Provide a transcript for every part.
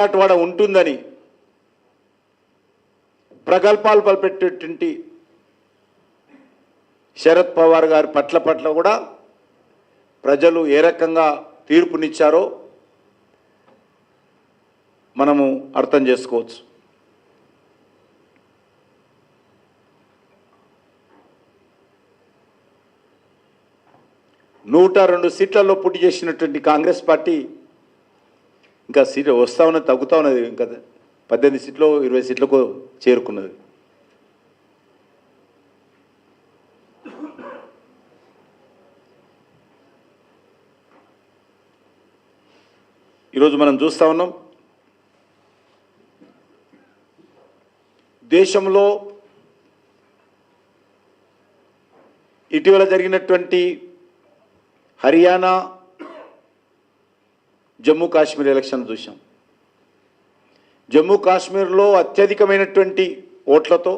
వాడ ఉంటుందని ప్రగల్భాలు పలిపెట్టేటువంటి శరద్ పవార్ గారి పట్ల కూడా ప్రజలు ఏ రకంగా తీర్పునిచ్చారో మనము అర్థం చేసుకోవచ్చు. నూట 2 సీట్లలో పోటీ చేసినటువంటి కాంగ్రెస్ పార్టీ ఇంకా సీట్లు వస్తూ ఉన్నది, తగ్గుతూ ఉన్నది. ఇంకా 18 సీట్లు 20 సీట్లకు చేరుకున్నది. ఈరోజు మనం చూస్తూ ఉన్నాం, దేశంలో ఇటీవల జరిగినటువంటి హర్యానా, జమ్మూ కాశ్మీర్ ఎలక్షన్ చూసాం. జమ్మూ కాశ్మీర్లో అత్యధికమైనటువంటి ఓట్లతో,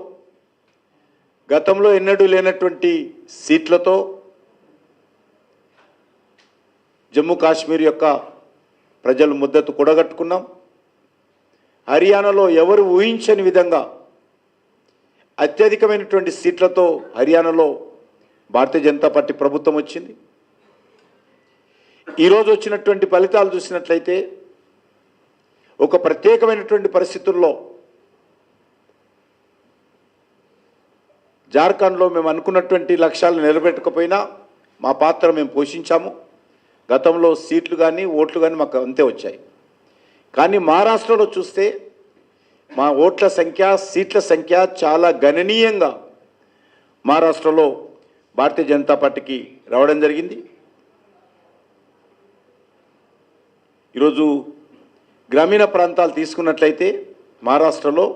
గతంలో ఎన్నడూ లేనటువంటి సీట్లతో జమ్మూ కాశ్మీర్ యొక్క ప్రజలు మద్దతు కూడగట్టుకున్నాం. హర్యానాలో ఎవరు ఊహించని విధంగా అత్యధికమైనటువంటి సీట్లతో హర్యానాలో భారతీయ జనతా పార్టీ ప్రభుత్వం వచ్చింది. ఈరోజు వచ్చినటువంటి ఫలితాలు చూసినట్లయితే ఒక ప్రత్యేకమైనటువంటి పరిస్థితుల్లో జార్ఖండ్లో మేము అనుకున్నటువంటి లక్ష్యాలను నిలబెట్టకపోయినా మా పాత్ర మేము పోషించాము. గతంలో సీట్లు కానీ ఓట్లు కానీ మాకు అంతే వచ్చాయి. కానీ మహారాష్ట్రలో చూస్తే మా ఓట్ల సంఖ్య, సీట్ల సంఖ్య చాలా గణనీయంగా మహారాష్ట్రలో భారతీయ జనతా పార్టీకి రావడం జరిగింది. ఈరోజు గ్రామీణ ప్రాంతాలు తీసుకున్నట్లయితే మహారాష్ట్రలో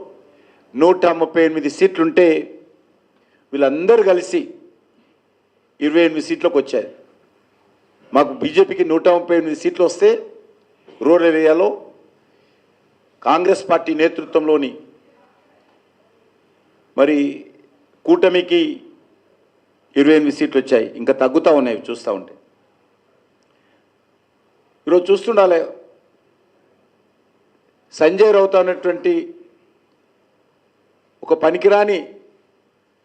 138 సీట్లుంటే వీళ్ళందరూ కలిసి 28 సీట్లకు వచ్చాయి. మాకు బీజేపీకి 138 సీట్లు వస్తే రూరల్ ఏరియాలో కాంగ్రెస్ పార్టీ నేతృత్వంలోని మరి కూటమికి 28 సీట్లు వచ్చాయి. ఇంకా తగ్గుతూ ఉన్నాయి చూస్తూ ఉంటే. ఈరోజు చూస్తుండాలి, సంజయ్ రౌత్ అనేటువంటి ఒక పనికిరాని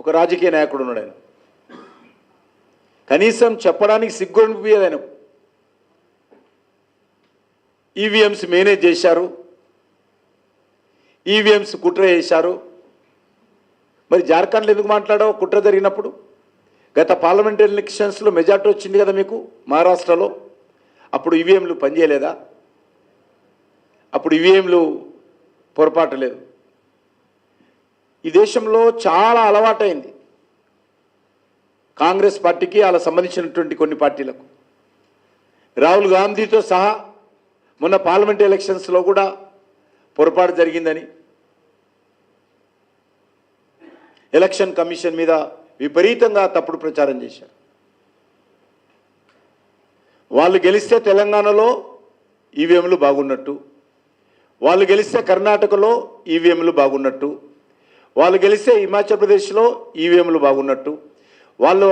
ఒక రాజకీయ నాయకుడు ఉన్నాడు. ఆయన కనీసం చెప్పడానికి సిగ్గు అనిపించదు. ఆయన ఈవీఎంస్ మేనేజ్ చేశారు, ఈవీఎంస్ కుట్ర చేశారు. మరి జార్ఖండ్లో ఎందుకు మాట్లాడావు? కుట్ర జరిగినప్పుడు గత పార్లమెంటరీ ఎలక్షన్స్లో మెజార్టీ వచ్చింది కదా మీకు మహారాష్ట్రలో. అప్పుడు ఈవీఎంలు పనిచేయలేదా? అప్పుడు ఈవీఎంలు పొరపాటు లేదు. ఈ దేశంలో చాలా అలవాటైంది కాంగ్రెస్ పార్టీకి, అలా సంబంధించినటువంటి కొన్ని పార్టీలకు. రాహుల్ గాంధీతో సహా మొన్న పార్లమెంట్ ఎలక్షన్స్లో కూడా పొరపాటు జరిగిందని ఎలక్షన్ కమిషన్ మీద విపరీతంగా తప్పుడు ప్రచారం చేశారు. వాళ్ళు గెలిస్తే తెలంగాణలో ఈవీఎంలు బాగున్నట్టు, వాళ్ళు గెలిస్తే కర్ణాటకలో ఈవీఎంలు బాగున్నట్టు, వాళ్ళు గెలిస్తే హిమాచల్ ప్రదేశ్లో ఈవీఎంలు బాగున్నట్టు, వాళ్ళు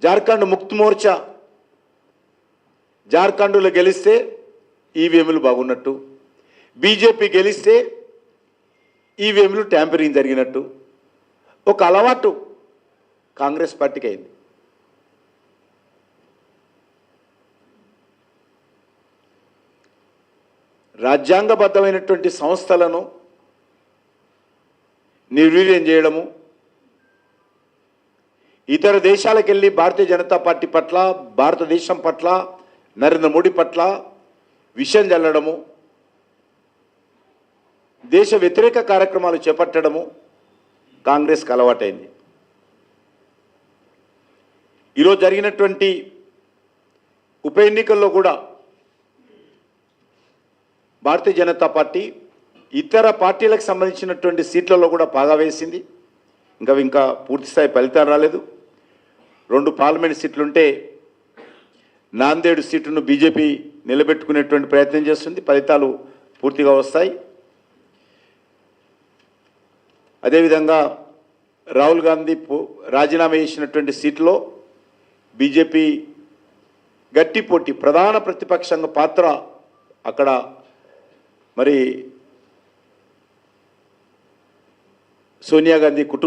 జార్ఖండ్ ముక్త్ మోర్చా జార్ఖండ్లో గెలిస్తే ఈవీఎంలు బాగున్నట్టు, బీజేపీ గెలిస్తే ఈవీఎంలు ట్యాంపరింగ్ జరిగినట్టు ఒక అలవాటు కాంగ్రెస్ పార్టీకి అయింది. రాజ్యాంగబద్ధమైనటువంటి సంస్థలను నిర్వీర్యం చేయడము, ఇతర దేశాలకు వెళ్ళి భారతీయ జనతా పార్టీ పట్ల, భారతదేశం పట్ల, నరేంద్ర మోడీ పట్ల విషం చల్లడము, దేశ వ్యతిరేక కార్యక్రమాలు చేపట్టడము కాంగ్రెస్కి అలవాటైంది. ఈరోజు జరిగినటువంటి ఉప ఎన్నికల్లో కూడా భారతీయ జనతా పార్టీ ఇతర పార్టీలకు సంబంధించినటువంటి సీట్లలో కూడా పాగా వేసింది. ఇంకా పూర్తిస్థాయి ఫలితాలు రాలేదు. 2 పార్లమెంట్ సీట్లుంటే నాందేడు సీటును బీజేపీ నిలబెట్టుకునేటువంటి ప్రయత్నం చేస్తుంది. ఫలితాలు పూర్తిగా వస్తాయి. అదేవిధంగా రాహుల్ గాంధీ రాజీనామా చేసినటువంటి సీట్లో బీజేపీ గట్టి పోటీ, ప్రధాన ప్రతిపక్షంగా పాత్ర అక్కడ మరి సోనియా గాంధీ కుటుంబ